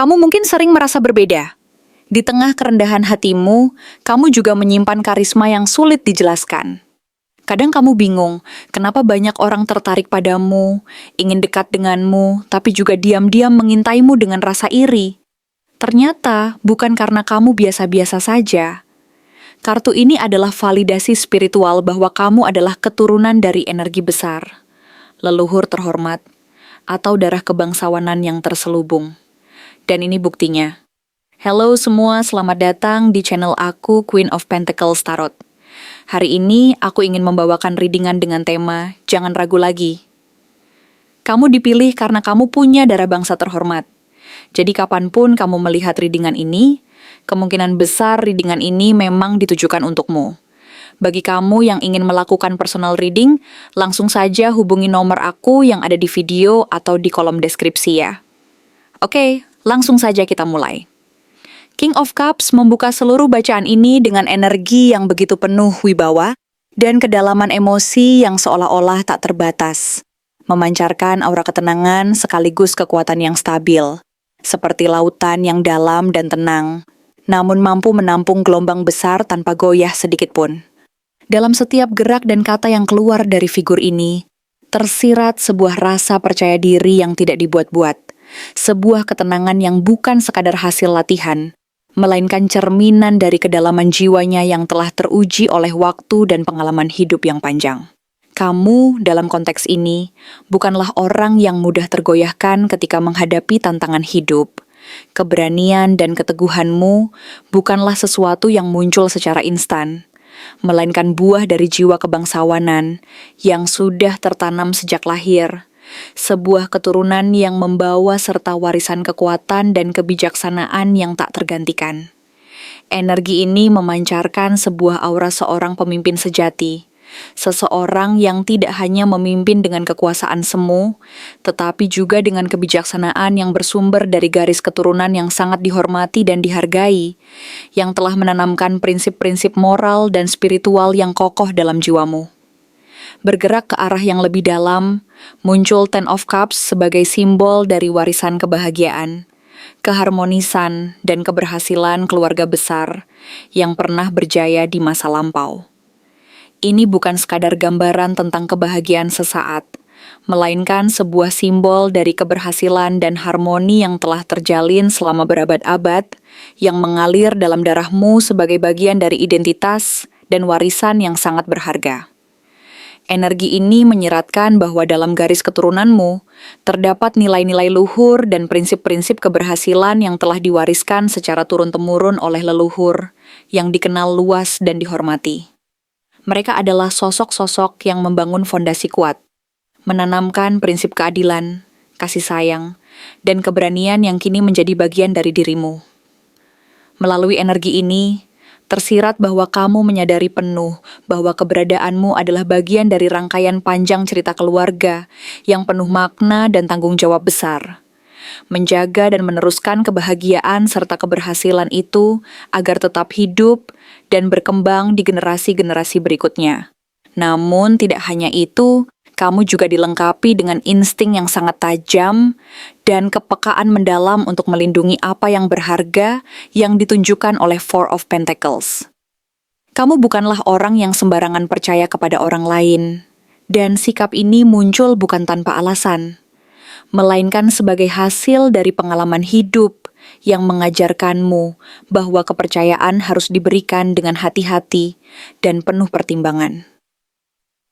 Kamu mungkin sering merasa berbeda. Di tengah kerendahan hatimu, kamu juga menyimpan karisma yang sulit dijelaskan. Kadang kamu bingung, kenapa banyak orang tertarik padamu, ingin dekat denganmu, tapi juga diam-diam mengintaimu dengan rasa iri. Ternyata bukan karena kamu biasa-biasa saja. Kartu ini adalah validasi spiritual bahwa kamu adalah keturunan dari energi besar, leluhur terhormat, atau darah kebangsawanan yang terselubung. Dan ini buktinya. Halo semua, selamat datang di channel aku, Queen of Pentacles Tarot. Hari ini aku ingin membawakan readingan dengan tema Jangan Ragu Lagi. Kamu dipilih karena kamu punya darah bangsa terhormat. Jadi kapanpun kamu melihat readingan ini, kemungkinan besar readingan ini memang ditujukan untukmu. Bagi kamu yang ingin melakukan personal reading, langsung saja hubungi nomor aku yang ada di video atau di kolom deskripsi ya. Oke, langsung saja kita mulai. King of Cups membuka seluruh bacaan ini dengan energi yang begitu penuh wibawa dan kedalaman emosi yang seolah-olah tak terbatas, memancarkan aura ketenangan sekaligus kekuatan yang stabil, seperti lautan yang dalam dan tenang, namun mampu menampung gelombang besar tanpa goyah sedikit pun. Dalam setiap gerak dan kata yang keluar dari figur ini, tersirat sebuah rasa percaya diri yang tidak dibuat-buat, sebuah ketenangan yang bukan sekadar hasil latihan, melainkan cerminan dari kedalaman jiwanya yang telah teruji oleh waktu dan pengalaman hidup yang panjang. Kamu, dalam konteks ini, bukanlah orang yang mudah tergoyahkan ketika menghadapi tantangan hidup. Keberanian dan keteguhanmu bukanlah sesuatu yang muncul secara instan, melainkan buah dari jiwa kebangsawanan yang sudah tertanam sejak lahir. Sebuah keturunan yang membawa serta warisan kekuatan dan kebijaksanaan yang tak tergantikan. Energi ini memancarkan sebuah aura seorang pemimpin sejati, seseorang yang tidak hanya memimpin dengan kekuasaan semu, tetapi juga dengan kebijaksanaan yang bersumber dari garis keturunan yang sangat dihormati dan dihargai, yang telah menanamkan prinsip-prinsip moral dan spiritual yang kokoh dalam jiwamu. Bergerak ke arah yang lebih dalam, muncul Ten of Cups sebagai simbol dari warisan kebahagiaan, keharmonisan, dan keberhasilan keluarga besar yang pernah berjaya di masa lampau. Ini bukan sekadar gambaran tentang kebahagiaan sesaat, melainkan sebuah simbol dari keberhasilan dan harmoni yang telah terjalin selama berabad-abad, yang mengalir dalam darahmu sebagai bagian dari identitas dan warisan yang sangat berharga. Energi ini menyeratkan bahwa dalam garis keturunanmu terdapat nilai-nilai luhur dan prinsip-prinsip keberhasilan yang telah diwariskan secara turun-temurun oleh leluhur yang dikenal luas dan dihormati. Mereka adalah sosok-sosok yang membangun fondasi kuat, menanamkan prinsip keadilan, kasih sayang, dan keberanian yang kini menjadi bagian dari dirimu. Melalui energi ini, tersirat bahwa kamu menyadari penuh bahwa keberadaanmu adalah bagian dari rangkaian panjang cerita keluarga yang penuh makna dan tanggung jawab besar. Menjaga dan meneruskan kebahagiaan serta keberhasilan itu agar tetap hidup dan berkembang di generasi-generasi berikutnya. Namun tidak hanya itu, kamu juga dilengkapi dengan insting yang sangat tajam dan kepekaan mendalam untuk melindungi apa yang berharga yang ditunjukkan oleh Four of Pentacles. Kamu bukanlah orang yang sembarangan percaya kepada orang lain, dan sikap ini muncul bukan tanpa alasan, melainkan sebagai hasil dari pengalaman hidup yang mengajarkanmu bahwa kepercayaan harus diberikan dengan hati-hati dan penuh pertimbangan.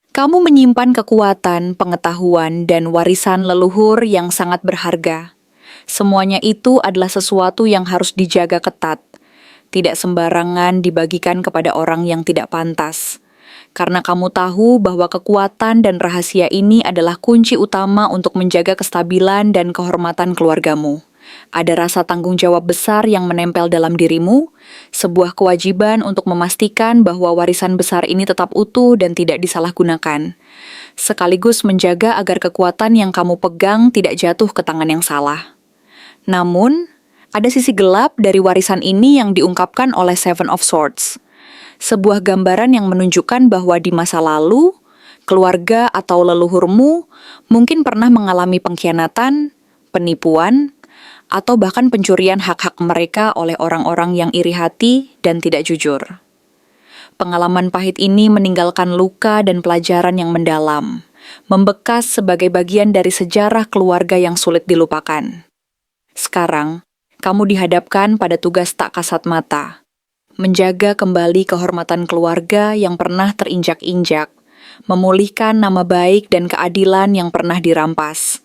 Kamu menyimpan kekuatan, pengetahuan, dan warisan leluhur yang sangat berharga. Semuanya itu adalah sesuatu yang harus dijaga ketat, tidak sembarangan dibagikan kepada orang yang tidak pantas. Karena kamu tahu bahwa kekuatan dan rahasia ini adalah kunci utama untuk menjaga kestabilan dan kehormatan keluargamu. Ada rasa tanggung jawab besar yang menempel dalam dirimu, sebuah kewajiban untuk memastikan bahwa warisan besar ini tetap utuh dan tidak disalahgunakan, sekaligus menjaga agar kekuatan yang kamu pegang tidak jatuh ke tangan yang salah. Namun, ada sisi gelap dari warisan ini yang diungkapkan oleh Seven of Swords, sebuah gambaran yang menunjukkan bahwa di masa lalu, keluarga atau leluhurmu mungkin pernah mengalami pengkhianatan, penipuan, atau bahkan pencurian hak-hak mereka oleh orang-orang yang iri hati dan tidak jujur. Pengalaman pahit ini meninggalkan luka dan pelajaran yang mendalam, membekas sebagai bagian dari sejarah keluarga yang sulit dilupakan. Sekarang, kamu dihadapkan pada tugas tak kasat mata, menjaga kembali kehormatan keluarga yang pernah terinjak-injak, memulihkan nama baik dan keadilan yang pernah dirampas,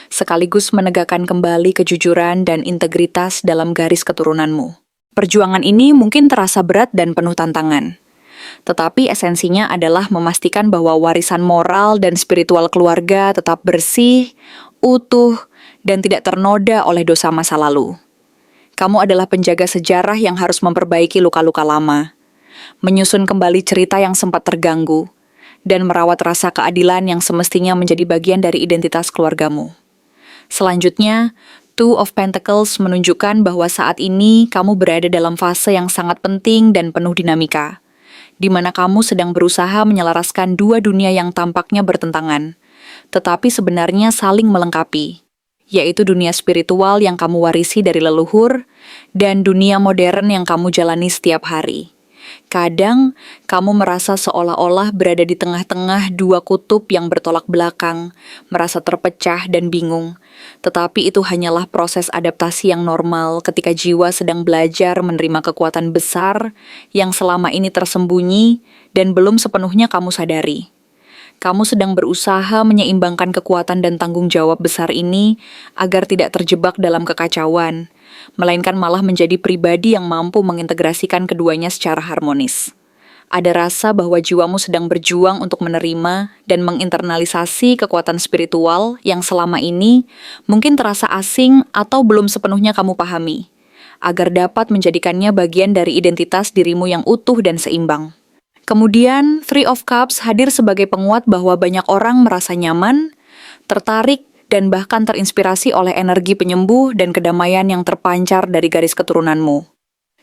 sekaligus menegakkan kembali kejujuran dan integritas dalam garis keturunanmu. Perjuangan ini mungkin terasa berat dan penuh tantangan, tetapi esensinya adalah memastikan bahwa warisan moral dan spiritual keluarga tetap bersih, utuh, dan tidak ternoda oleh dosa masa lalu. Kamu adalah penjaga sejarah yang harus memperbaiki luka-luka lama, menyusun kembali cerita yang sempat terganggu, dan merawat rasa keadilan yang semestinya menjadi bagian dari identitas keluargamu. Selanjutnya, Two of Pentacles menunjukkan bahwa saat ini kamu berada dalam fase yang sangat penting dan penuh dinamika, di mana kamu sedang berusaha menyelaraskan dua dunia yang tampaknya bertentangan, tetapi sebenarnya saling melengkapi, yaitu dunia spiritual yang kamu warisi dari leluhur dan dunia modern yang kamu jalani setiap hari. Kadang, kamu merasa seolah-olah berada di tengah-tengah dua kutub yang bertolak belakang, merasa terpecah dan bingung. Tetapi itu hanyalah proses adaptasi yang normal ketika jiwa sedang belajar menerima kekuatan besar yang selama ini tersembunyi dan belum sepenuhnya kamu sadari. Kamu sedang berusaha menyeimbangkan kekuatan dan tanggung jawab besar ini agar tidak terjebak dalam kekacauan, melainkan malah menjadi pribadi yang mampu mengintegrasikan keduanya secara harmonis. Ada rasa bahwa jiwamu sedang berjuang untuk menerima dan menginternalisasi kekuatan spiritual yang selama ini mungkin terasa asing atau belum sepenuhnya kamu pahami, agar dapat menjadikannya bagian dari identitas dirimu yang utuh dan seimbang. Kemudian, Three of Cups hadir sebagai penguat bahwa banyak orang merasa nyaman, tertarik, dan bahkan terinspirasi oleh energi penyembuh dan kedamaian yang terpancar dari garis keturunanmu.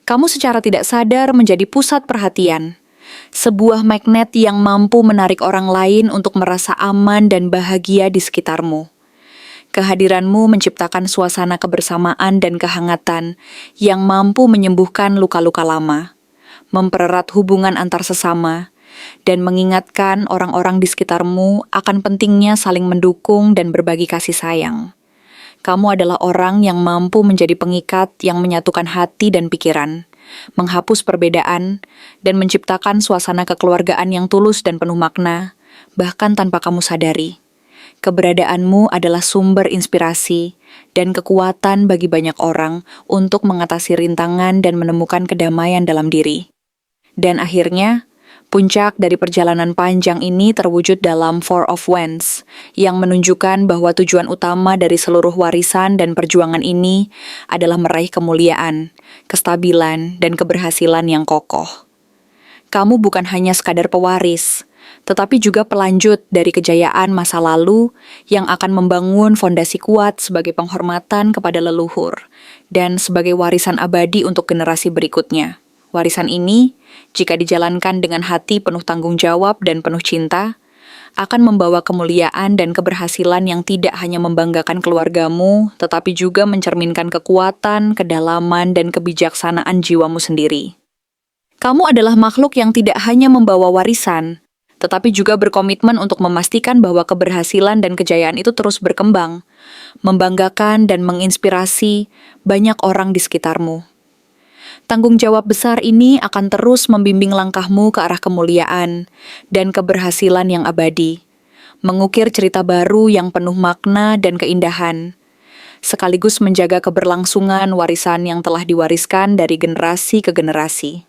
Kamu secara tidak sadar menjadi pusat perhatian, sebuah magnet yang mampu menarik orang lain untuk merasa aman dan bahagia di sekitarmu. Kehadiranmu menciptakan suasana kebersamaan dan kehangatan yang mampu menyembuhkan luka-luka lama, mempererat hubungan antar sesama, dan mengingatkan orang-orang di sekitarmu akan pentingnya saling mendukung dan berbagi kasih sayang. Kamu adalah orang yang mampu menjadi pengikat yang menyatukan hati dan pikiran, menghapus perbedaan, dan menciptakan suasana kekeluargaan yang tulus dan penuh makna, bahkan tanpa kamu sadari. Keberadaanmu adalah sumber inspirasi dan kekuatan bagi banyak orang untuk mengatasi rintangan dan menemukan kedamaian dalam diri. Dan akhirnya, puncak dari perjalanan panjang ini terwujud dalam Four of Wands, yang menunjukkan bahwa tujuan utama dari seluruh warisan dan perjuangan ini adalah meraih kemuliaan, kestabilan, dan keberhasilan yang kokoh. Kamu bukan hanya sekadar pewaris, tetapi juga pelanjut dari kejayaan masa lalu yang akan membangun fondasi kuat sebagai penghormatan kepada leluhur dan sebagai warisan abadi untuk generasi berikutnya. Warisan ini, jika dijalankan dengan hati penuh tanggung jawab dan penuh cinta, akan membawa kemuliaan dan keberhasilan yang tidak hanya membanggakan keluargamu, tetapi juga mencerminkan kekuatan, kedalaman, dan kebijaksanaan jiwamu sendiri. Kamu adalah makhluk yang tidak hanya membawa warisan, tetapi juga berkomitmen untuk memastikan bahwa keberhasilan dan kejayaan itu terus berkembang, membanggakan dan menginspirasi banyak orang di sekitarmu. Tanggung jawab besar ini akan terus membimbing langkahmu ke arah kemuliaan dan keberhasilan yang abadi, mengukir cerita baru yang penuh makna dan keindahan, sekaligus menjaga keberlangsungan warisan yang telah diwariskan dari generasi ke generasi.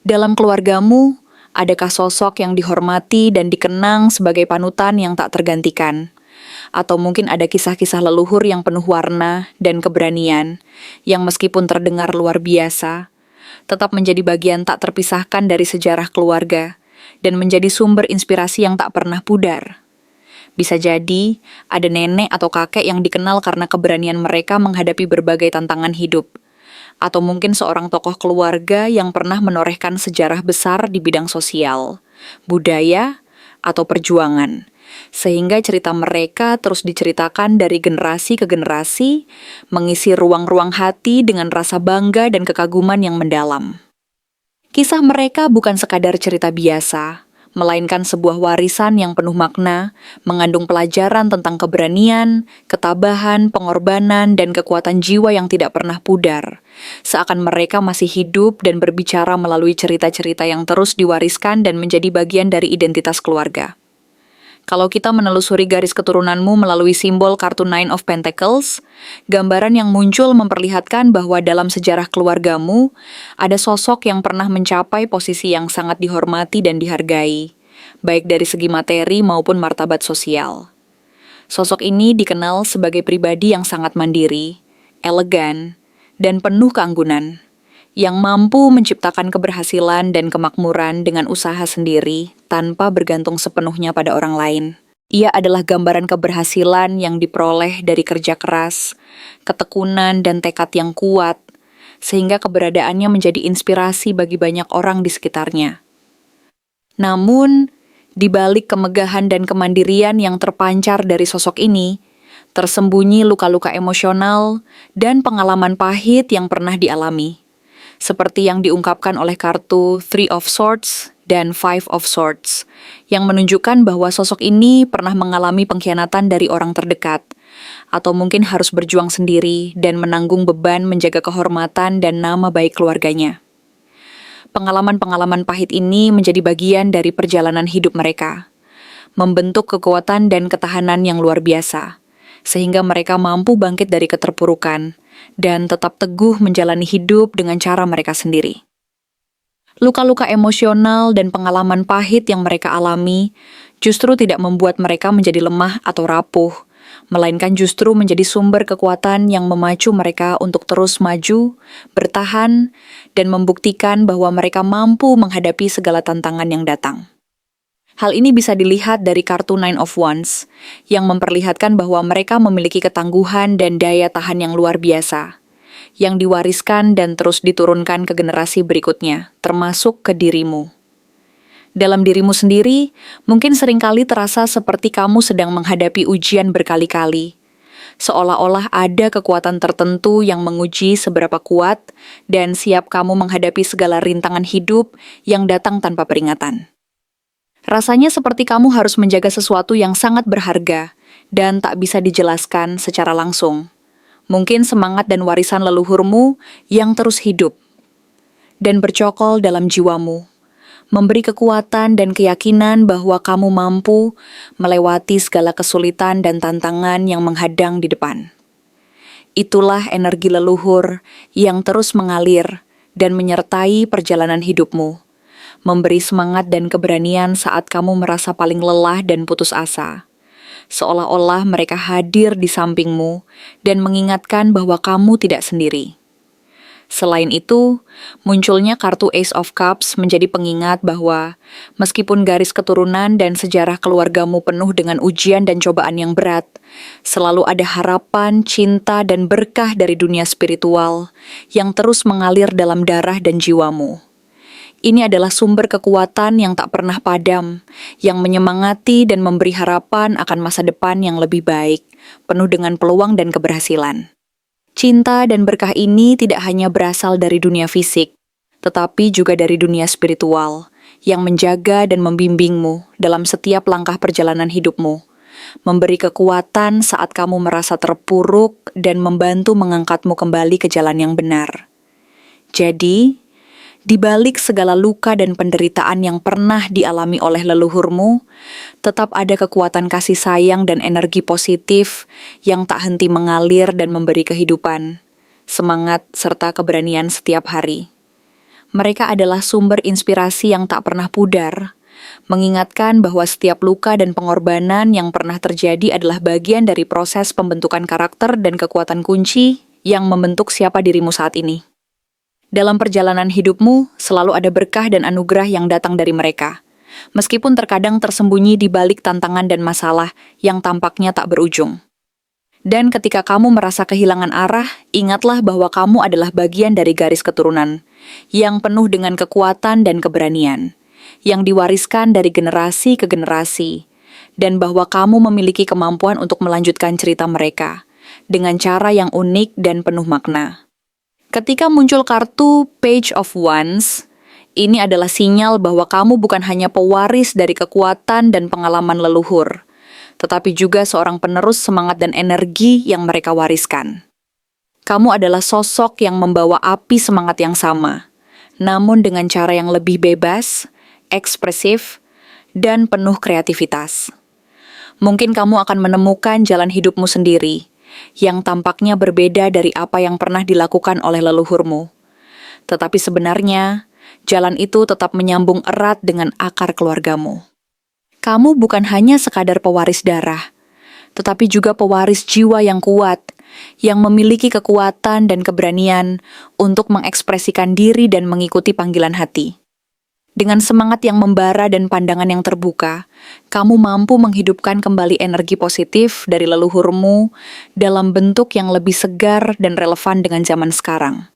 Dalam keluargamu, adakah sosok yang dihormati dan dikenang sebagai panutan yang tak tergantikan? Atau mungkin ada kisah-kisah leluhur yang penuh warna dan keberanian, yang meskipun terdengar luar biasa, tetap menjadi bagian tak terpisahkan dari sejarah keluarga, dan menjadi sumber inspirasi yang tak pernah pudar. Bisa jadi, ada nenek atau kakek yang dikenal karena keberanian mereka menghadapi berbagai tantangan hidup, atau mungkin seorang tokoh keluarga yang pernah menorehkan sejarah besar di bidang sosial, budaya, atau perjuangan, sehingga cerita mereka terus diceritakan dari generasi ke generasi, mengisi ruang-ruang hati dengan rasa bangga dan kekaguman yang mendalam. Kisah mereka bukan sekadar cerita biasa, melainkan sebuah warisan yang penuh makna, mengandung pelajaran tentang keberanian, ketabahan, pengorbanan, dan kekuatan jiwa yang tidak pernah pudar. Seakan mereka masih hidup dan berbicara melalui cerita-cerita yang terus diwariskan dan menjadi bagian dari identitas keluarga. Kalau kita menelusuri garis keturunanmu melalui simbol kartu Nine of Pentacles, gambaran yang muncul memperlihatkan bahwa dalam sejarah keluargamu, ada sosok yang pernah mencapai posisi yang sangat dihormati dan dihargai, baik dari segi materi maupun martabat sosial. Sosok ini dikenal sebagai pribadi yang sangat mandiri, elegan, dan penuh keanggunan, yang mampu menciptakan keberhasilan dan kemakmuran dengan usaha sendiri tanpa bergantung sepenuhnya pada orang lain. Ia adalah gambaran keberhasilan yang diperoleh dari kerja keras, ketekunan, dan tekad yang kuat, sehingga keberadaannya menjadi inspirasi bagi banyak orang di sekitarnya. Namun, di balik kemegahan dan kemandirian yang terpancar dari sosok ini, tersembunyi luka-luka emosional dan pengalaman pahit yang pernah dialami, seperti yang diungkapkan oleh kartu Three of Swords dan Five of Swords, yang menunjukkan bahwa sosok ini pernah mengalami pengkhianatan dari orang terdekat, atau mungkin harus berjuang sendiri dan menanggung beban menjaga kehormatan dan nama baik keluarganya. Pengalaman-pengalaman pahit ini menjadi bagian dari perjalanan hidup mereka, membentuk kekuatan dan ketahanan yang luar biasa, sehingga mereka mampu bangkit dari keterpurukan dan tetap teguh menjalani hidup dengan cara mereka sendiri. Luka-luka emosional dan pengalaman pahit yang mereka alami justru tidak membuat mereka menjadi lemah atau rapuh, melainkan justru menjadi sumber kekuatan yang memacu mereka untuk terus maju, bertahan, dan membuktikan bahwa mereka mampu menghadapi segala tantangan yang datang. Hal ini bisa dilihat dari kartu Nine of Wands, yang memperlihatkan bahwa mereka memiliki ketangguhan dan daya tahan yang luar biasa, yang diwariskan dan terus diturunkan ke generasi berikutnya, termasuk ke dirimu. Dalam dirimu sendiri, mungkin seringkali terasa seperti kamu sedang menghadapi ujian berkali-kali, seolah-olah ada kekuatan tertentu yang menguji seberapa kuat dan siap kamu menghadapi segala rintangan hidup yang datang tanpa peringatan. Rasanya seperti kamu harus menjaga sesuatu yang sangat berharga dan tak bisa dijelaskan secara langsung. Mungkin semangat dan warisan leluhurmu yang terus hidup dan bercokol dalam jiwamu, memberi kekuatan dan keyakinan bahwa kamu mampu melewati segala kesulitan dan tantangan yang menghadang di depan. Itulah energi leluhur yang terus mengalir dan menyertai perjalanan hidupmu, memberi semangat dan keberanian saat kamu merasa paling lelah dan putus asa. Seolah-olah mereka hadir di sampingmu dan mengingatkan bahwa kamu tidak sendiri. Selain itu, munculnya kartu Ace of Cups menjadi pengingat bahwa meskipun garis keturunan dan sejarah keluargamu penuh dengan ujian dan cobaan yang berat, selalu ada harapan, cinta, dan berkah dari dunia spiritual yang terus mengalir dalam darah dan jiwamu. Ini adalah sumber kekuatan yang tak pernah padam, yang menyemangati dan memberi harapan akan masa depan yang lebih baik, penuh dengan peluang dan keberhasilan. Cinta dan berkah ini tidak hanya berasal dari dunia fisik, tetapi juga dari dunia spiritual, yang menjaga dan membimbingmu dalam setiap langkah perjalanan hidupmu, memberi kekuatan saat kamu merasa terpuruk dan membantu mengangkatmu kembali ke jalan yang benar. Jadi, di balik segala luka dan penderitaan yang pernah dialami oleh leluhurmu, tetap ada kekuatan kasih sayang dan energi positif yang tak henti mengalir dan memberi kehidupan, semangat, serta keberanian setiap hari. Mereka adalah sumber inspirasi yang tak pernah pudar, mengingatkan bahwa setiap luka dan pengorbanan yang pernah terjadi adalah bagian dari proses pembentukan karakter dan kekuatan kunci yang membentuk siapa dirimu saat ini. Dalam perjalanan hidupmu, selalu ada berkah dan anugerah yang datang dari mereka, meskipun terkadang tersembunyi di balik tantangan dan masalah yang tampaknya tak berujung. Dan ketika kamu merasa kehilangan arah, ingatlah bahwa kamu adalah bagian dari garis keturunan, yang penuh dengan kekuatan dan keberanian, yang diwariskan dari generasi ke generasi, dan bahwa kamu memiliki kemampuan untuk melanjutkan cerita mereka dengan cara yang unik dan penuh makna. Ketika muncul kartu Page of Wands, ini adalah sinyal bahwa kamu bukan hanya pewaris dari kekuatan dan pengalaman leluhur, tetapi juga seorang penerus semangat dan energi yang mereka wariskan. Kamu adalah sosok yang membawa api semangat yang sama, namun dengan cara yang lebih bebas, ekspresif, dan penuh kreativitas. Mungkin kamu akan menemukan jalan hidupmu sendiri, yang tampaknya berbeda dari apa yang pernah dilakukan oleh leluhurmu. Tetapi sebenarnya, jalan itu tetap menyambung erat dengan akar keluargamu. Kamu bukan hanya sekadar pewaris darah, tetapi juga pewaris jiwa yang kuat, yang memiliki kekuatan dan keberanian untuk mengekspresikan diri dan mengikuti panggilan hati. Dengan semangat yang membara dan pandangan yang terbuka, kamu mampu menghidupkan kembali energi positif dari leluhurmu dalam bentuk yang lebih segar dan relevan dengan zaman sekarang,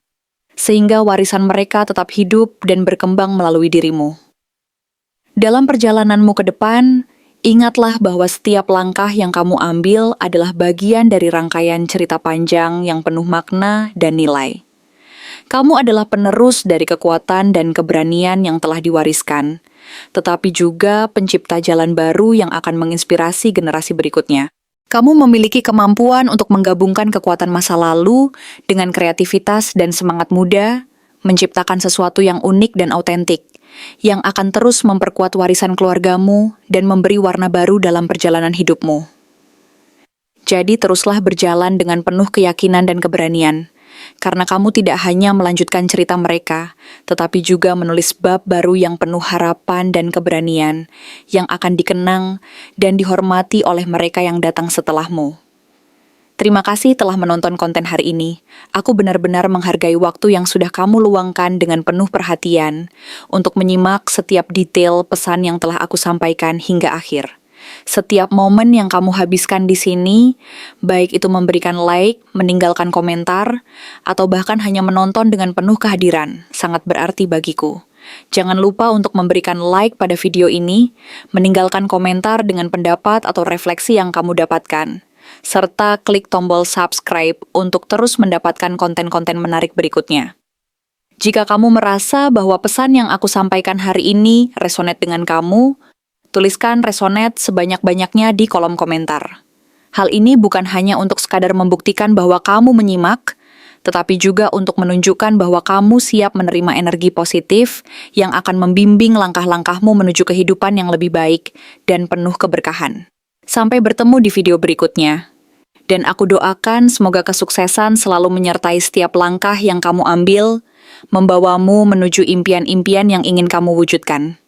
sehingga warisan mereka tetap hidup dan berkembang melalui dirimu. Dalam perjalananmu ke depan, ingatlah bahwa setiap langkah yang kamu ambil adalah bagian dari rangkaian cerita panjang yang penuh makna dan nilai. Kamu adalah penerus dari kekuatan dan keberanian yang telah diwariskan, tetapi juga pencipta jalan baru yang akan menginspirasi generasi berikutnya. Kamu memiliki kemampuan untuk menggabungkan kekuatan masa lalu dengan kreativitas dan semangat muda, menciptakan sesuatu yang unik dan autentik, yang akan terus memperkuat warisan keluargamu dan memberi warna baru dalam perjalanan hidupmu. Jadi teruslah berjalan dengan penuh keyakinan dan keberanian, karena kamu tidak hanya melanjutkan cerita mereka, tetapi juga menulis bab baru yang penuh harapan dan keberanian, yang akan dikenang dan dihormati oleh mereka yang datang setelahmu. Terima kasih telah menonton konten hari ini. Aku benar-benar menghargai waktu yang sudah kamu luangkan dengan penuh perhatian untuk menyimak setiap detail pesan yang telah aku sampaikan hingga akhir. Setiap momen yang kamu habiskan di sini, baik itu memberikan like, meninggalkan komentar, atau bahkan hanya menonton dengan penuh kehadiran, sangat berarti bagiku. Jangan lupa untuk memberikan like pada video ini, meninggalkan komentar dengan pendapat atau refleksi yang kamu dapatkan, serta klik tombol subscribe untuk terus mendapatkan konten-konten menarik berikutnya. Jika kamu merasa bahwa pesan yang aku sampaikan hari ini resonate dengan kamu, tuliskan resonate sebanyak-banyaknya di kolom komentar. Hal ini bukan hanya untuk sekadar membuktikan bahwa kamu menyimak, tetapi juga untuk menunjukkan bahwa kamu siap menerima energi positif yang akan membimbing langkah-langkahmu menuju kehidupan yang lebih baik dan penuh keberkahan. Sampai bertemu di video berikutnya. Dan aku doakan semoga kesuksesan selalu menyertai setiap langkah yang kamu ambil, membawamu menuju impian-impian yang ingin kamu wujudkan.